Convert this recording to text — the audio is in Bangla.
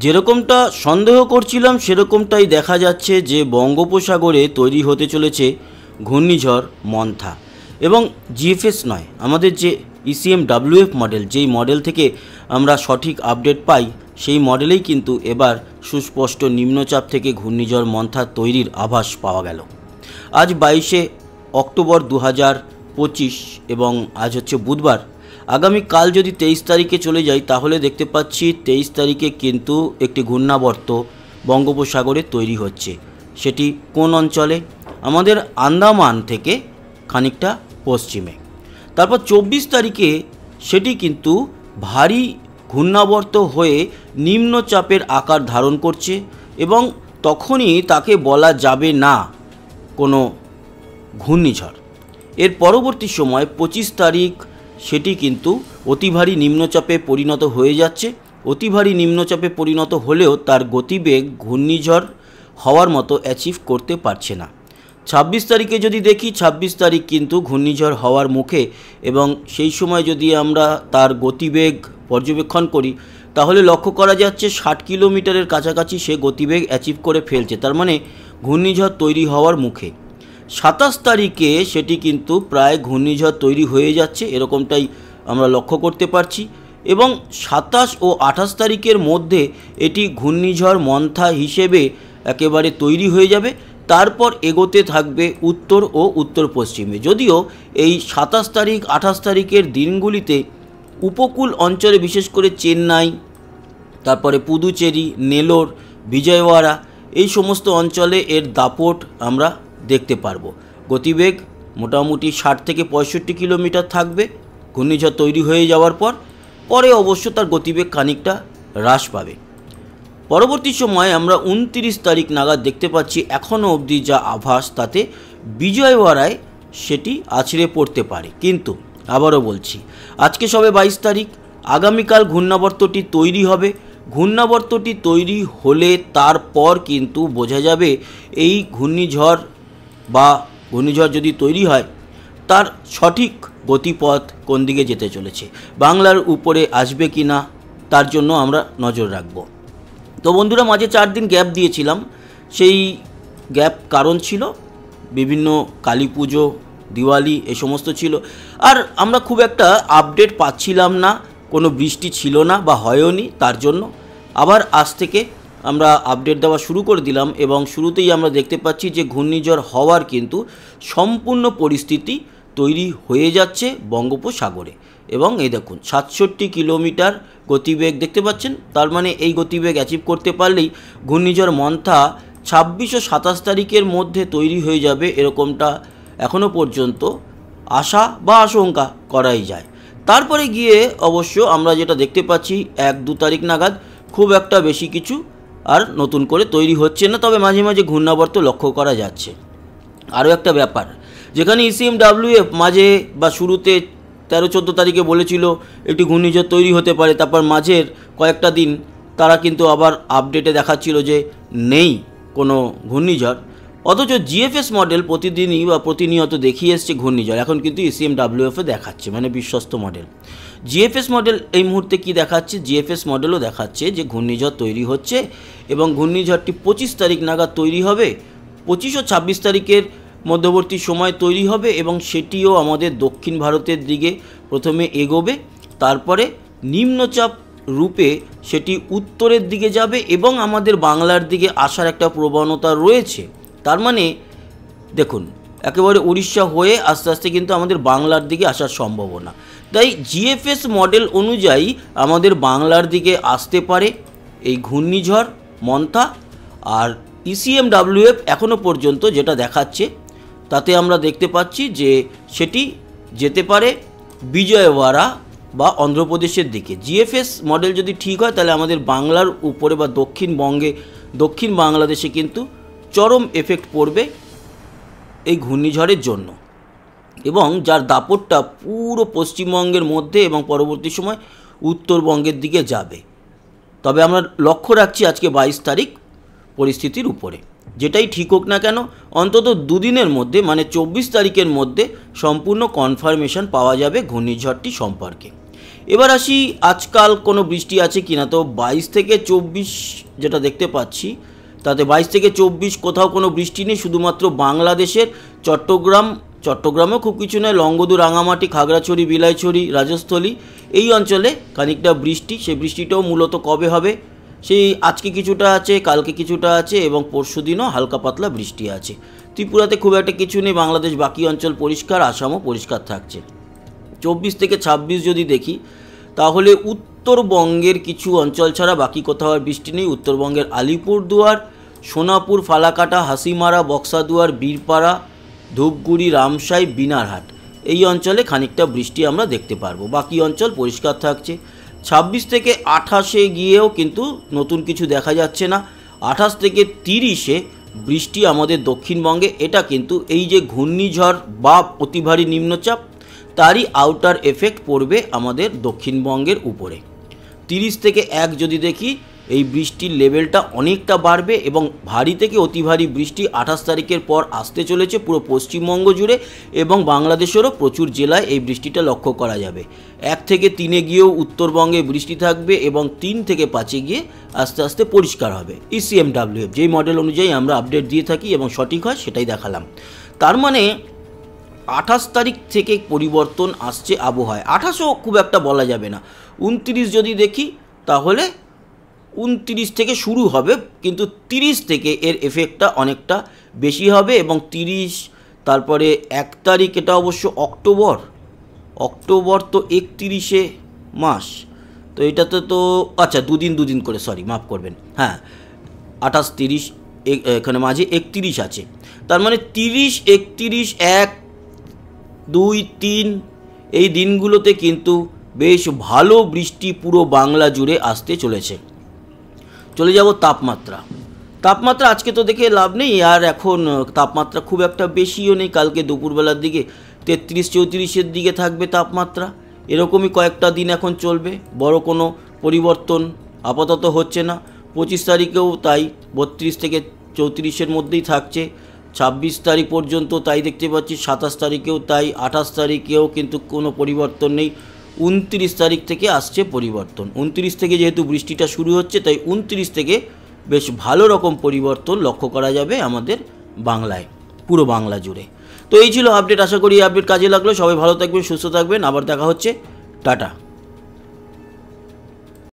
যেরকমটা সন্দেহ করছিলাম সেরকমটাই দেখা যাচ্ছে যে বঙ্গোপসাগরে তৈরি হতে চলেছে ঘূর্ণিঝড় মন্থা। এবং জিএফএস নয়, আমাদের যে ইসিএমডব্লিউএফ মডেল, যেই মডেল থেকে আমরা সঠিক আপডেট পাই, সেই মডেলেই কিন্তু এবার সুস্পষ্ট নিম্নচাপ থেকে ঘূর্ণিঝড় মন্থা তৈরির আভাস পাওয়া গেল। আজ 22শে অক্টোবর 2025 এবং আজ হচ্ছে বুধবার। আগামীকাল যদি 23 তারিখে চলে যাই তাহলে দেখতে পাচ্ছি 23 তারিখে কিন্তু একটি ঘূর্ণাবর্ত বঙ্গোপসাগরে তৈরি হচ্ছে। সেটি কোন অঞ্চলে? আমাদের আন্দামান থেকে খানিকটা পশ্চিমে। তারপর 24 তারিখে সেটি কিন্তু ভারী ঘূর্ণাবর্ত হয়ে নিম্নচাপের আকার ধারণ করছে এবং তখনই তাকে বলা যাবে না কোনো ঘূর্ণিঝড়। এর পরবর্তী সময় 25 তারিখ সেটি কিন্তু অতি ভারী নিম্নচাপে পরিণত হয়ে যাচ্ছে। অতি ভারী নিম্নচাপে পরিণত হলেও তার গতিবেগ ঘূর্ণিঝড় হওয়ার মতো অ্যাচিভ করতে পারছে না। 26 তারিখে যদি দেখি, 26 তারিখ কিন্তু ঘূর্ণিঝড় হওয়ার মুখে এবং সেই সময় যদি আমরা তার গতিবেগ পর্যবেক্ষণ করি তাহলে লক্ষ্য করা যাচ্ছে 60 কিলোমিটারের কাছাকাছি সে গতিবেগ অ্যাচিভ করে ফেলছে। তার মানে ঘূর্ণিঝড় তৈরি হওয়ার মুখে। 27 তারিখে সেটি কিন্তু প্রায় ঘূর্ণিঝড় তৈরি হয়ে যাচ্ছে, এরকমটাই আমরা লক্ষ্য করতে পারছি। এবং 27 ও 28 তারিখের মধ্যে এটি ঘূর্ণিঝড় মন্থা হিসেবে একেবারে তৈরি হয়ে যাবে। তারপর এগোতে থাকবে উত্তর ও উত্তর পশ্চিমে। যদিও এই 27 তারিখ 28 তারিখের দিনগুলিতে উপকূল অঞ্চলে, বিশেষ করে চেন্নাই, তারপরে পুদুচেরি, নেলোর, বিজয়ওয়াড়া, এই সমস্ত অঞ্চলে এর দাপট আমরা দেখতে পারবো। গতিবেগ মোটামুটি 60 থেকে 65 কিলোমিটার থাকবে ঘূর্ণিঝড় তৈরি হয়ে যাওয়ার পরে অবশ্য তার গতিবেগ খানিকটা হ্রাস পাবে। পরবর্তী সময় আমরা 29 তারিখ নাগাদ দেখতে পাচ্ছি এখনও অবধি যা আভাস তাতে বিজয়ওয়াড়ায় সেটি আছড়ে পড়তে পারে। কিন্তু আবারও বলছি, আজকে সবে 22 তারিখ, আগামীকাল ঘূর্ণাবর্তটি তৈরি হবে। ঘূর্ণাবর্তটি তৈরি হলে তারপর কিন্তু বোঝা যাবে এই ঘূর্ণিঝড় বা ঘূর্ণিঝড় যদি তৈরি হয় তার সঠিক গতিপথ কোন দিকে যেতে চলেছে, বাংলার উপরে আসবে কি না, তার জন্য আমরা নজর রাখব। তো বন্ধুরা, মাঝে 4 দিন গ্যাপ দিয়েছিলাম। সেই গ্যাপ কারণ ছিল বিভিন্ন কালী পুজো, দিওয়ালি, এ সমস্ত ছিল। আর আমরা খুব একটা আপডেট পাচ্ছিলাম না, কোনো বৃষ্টি ছিল না বা হয়ওনি, তার জন্য আবার আজ থেকে আমরা আপডেট দেওয়া শুরু করে দিলাম। এবং শুরুতেই আমরা দেখতে পাচ্ছি যে ঘূর্ণিঝড় হওয়ার কিন্তু সম্পূর্ণ পরিস্থিতি তৈরি হয়ে যাচ্ছে বঙ্গোপসাগরে। এবং এই দেখুন 67 কিলোমিটার গতিবেগ দেখতে পাচ্ছেন। তার মানে এই গতিবেগ অ্যাচিভ করতে পারলেই ঘূর্ণিঝড় মন্থা 26 ও 27 তারিখের মধ্যে তৈরি হয়ে যাবে, এরকমটা এখনও পর্যন্ত আশা বা আশঙ্কা করাই যায়। তারপরে গিয়ে অবশ্য আমরা যেটা দেখতে পাচ্ছি 1-2 তারিখ নাগাদ খুব একটা বেশি কিছু আর নতুন করে তৈরি হচ্ছে না, তবে মাঝে মাঝে ঘূর্ণাবর্ত লক্ষ্য করা যাচ্ছে। আরও একটা ব্যাপার, যেখানে ইসিএমডব্লিউএফ মাঝে বা শুরুতে 13-14 তারিখে বলেছিল একটি ঘূর্ণিঝড় তৈরি হতে পারে, তারপর মাঝের কয়েকটা দিন তারা কিন্তু আবার আপডেটে দেখাচ্ছিল যে নেই কোনো ঘূর্ণিঝড়। অথচ জিএফএস মডেল প্রতিদিনই বা প্রতিনিয়ত দেখিয়ে এসছে ঘূর্ণিঝড়, এখন কিন্তু ইসিএমডব্লিউএফে দেখাচ্ছে, মানে বিশ্বস্ত মডেল। জিএফএস মডেল এই মুহূর্তে কি দেখাচ্ছে? জিএফএস মডেলও দেখাচ্ছে যে ঘূর্ণিঝড় তৈরি হচ্ছে এবং ঘূর্ণিঝড়টি 25 তারিখ নাগাদ তৈরি হবে, 25 ও 26 তারিখের মধ্যবর্তী সময় তৈরি হবে এবং সেটিও আমাদের দক্ষিণ ভারতের দিকে প্রথমে এগোবে, তারপরে নিম্নচাপ রূপে সেটি উত্তরের দিকে যাবে এবং আমাদের বাংলার দিকে আসার একটা প্রবণতা রয়েছে। তার মানে দেখুন, একেবারে উড়িষ্যা হয়ে আস্তে আস্তে কিন্তু আমাদের বাংলার দিকে আসার সম্ভাবনা। তাই জিএফএস মডেল অনুযায়ী আমাদের বাংলার দিকে আসতে পারে এই ঘূর্ণিঝড় মন্থা। আর ইসিএমডব্লিউএফ এখনও পর্যন্ত যেটা দেখাচ্ছে তাতে আমরা দেখতে পাচ্ছি যে সেটি যেতে পারে বিজয়ওয়াড়া বা অন্ধ্রপ্রদেশের দিকে। জিএফএস মডেল যদি ঠিক হয় তাহলে আমাদের বাংলার উপরে বা দক্ষিণবঙ্গে, দক্ষিণ বাংলাদেশে কিন্তু চরম এফেক্ট পড়বে এই ঘূর্ণিঝড়ের জন্য, এবং যার দাপটটা পুরো পশ্চিমবঙ্গের মধ্যে এবং পরবর্তী সময় উত্তরবঙ্গের দিকে যাবে। তবে আমরা লক্ষ্য রাখছি আজকে 22 তারিখ পরিস্থিতির উপরে। যেটাই ঠিক হোক না কেন, অন্তত 2 দিনের মধ্যে, মানে 24 তারিখের মধ্যে সম্পূর্ণ কনফার্মেশন পাওয়া যাবে ঘূর্ণিঝড়টি সম্পর্কে। এবার আসি আজকাল কোনো বৃষ্টি আছে কিনা। তো 22 থেকে 24 যেটা দেখতে পাচ্ছি, তাতে 22 থেকে 24 কোথাও কোনো বৃষ্টি নেই। শুধুমাত্র বাংলাদেশের চট্টগ্রামেও খুব কিছু নয়, লংগদু, রাঙামাটি, খাগড়াছড়ি, বিলাইছড়ি, রাজস্থলী এই অঞ্চলে খানিকটা বৃষ্টি। সেই বৃষ্টিটাও মূলত কবে হবে, সেই আজকে কিছুটা আছে, কালকে কিছুটা আছে এবং পরশুদিনও হালকা পাতলা বৃষ্টি আছে। ত্রিপুরাতে খুব একটা কিছু নেই, বাংলাদেশ বাকি অঞ্চল পরিষ্কার, আসামও পরিষ্কার থাকছে। 24 থেকে 26 যদি দেখি তাহলে উত্তরবঙ্গের কিছু অঞ্চল ছাড়া বাকি কোথাও আর বৃষ্টি নেই। উত্তরবঙ্গের আলিপুরদুয়ার, সোনাপুর, ফালাকাটা, হাসিমারা, বক্সাদুয়ার, বীরপাড়া, ধূপগুড়ি, রামসাই, বিনারহাট এই অঞ্চলে খানিকটা বৃষ্টি আমরা দেখতে পারবো, বাকি অঞ্চল পরিষ্কার থাকছে। 26 থেকে 28-এ গিয়েও কিন্তু নতুন কিছু দেখা যাচ্ছে না। 28 থেকে 30-এ বৃষ্টি আমাদের দক্ষিণবঙ্গে, এটা কিন্তু এই যে ঘূর্ণিঝড় বা অতি ভারী নিম্নচাপ তারই আউটার এফেক্ট পড়বে আমাদের দক্ষিণবঙ্গের উপরে। 30 থেকে 1 যদি দেখি এই বৃষ্টির লেভেলটা অনেকটা বাড়বে এবং ভারী থেকে অতি ভারী বৃষ্টি 28 তারিখের পর আসতে চলেছে পুরো পশ্চিমবঙ্গ জুড়ে এবং বাংলাদেশেরও প্রচুর জেলায় এই বৃষ্টিটা লক্ষ্য করা যাবে। 1 থেকে 3-এ গিয়েও উত্তরবঙ্গে বৃষ্টি থাকবে এবং 3 থেকে 5-এ গিয়ে আস্তে আস্তে পরিষ্কার হবে। ECMWF যেই মডেল অনুযায়ী আমরা আপডেট দিয়ে থাকি এবং সঠিক হয় সেটাই দেখালাম। তার মানে 28 তারিখ থেকে পরিবর্তন আসছে আবহাওয়ায়। 28ও খুব একটা বলা যাবে না। 29 যদি দেখি তাহলে 29 থেকে শুরু হবে, কিন্তু 30 থেকে এর এফেক্টটা অনেকটা বেশি হবে এবং 30 তারপরে 1 তারিখ, এটা অবশ্য অক্টোবর তো 31-এ মাস, তো এটাতে তো আচ্ছা দুদিন করে, সরি মাফ করবেন, হ্যাঁ 28, 30 এখানে মাঝে 31 আছে। তার মানে 30, 31, 1, 2, 3 এই দিনগুলোতে কিন্তু বেশ ভালো বৃষ্টি পুরো বাংলা জুড়ে আসতে চলেছে। চলে যাব তাপমাত্রা আজকে তো দেখে লাভ নেই, আর এখন তাপমাত্রা খুব একটা বেশিও নেই। কালকে দুপুরবেলার দিকে 33-34-এর দিকে থাকবে তাপমাত্রা, এরকমই কয়েকটা দিন এখন চলবে, বড় কোনো পরিবর্তন আপাতত হচ্ছে না। 25 তারিখেও তাই 32 থেকে 34-এর মধ্যেই থাকছে। 26 তারিখ পর্যন্ত তাই দেখতে পাচ্ছি, 27 তারিখেও তাই, 28 তারিখেও কিন্তু কোনো পরিবর্তন নেই। 29 তারিখ থেকে আসছে পরিবর্তন। 29 থেকে যেহেতু বৃষ্টিটা শুরু হচ্ছে তাই 29 থেকে বেশ ভালো রকম পরিবর্তন লক্ষ্য করা যাবে আমাদের বাংলায়, পুরো বাংলা জুড়ে। তো এই ছিল আপডেট, আশা করি এই আপডেট কাজে লাগলো। সবাই ভালো থাকবেন, সুস্থ থাকবেন, আবার দেখা হচ্ছে, টাটা।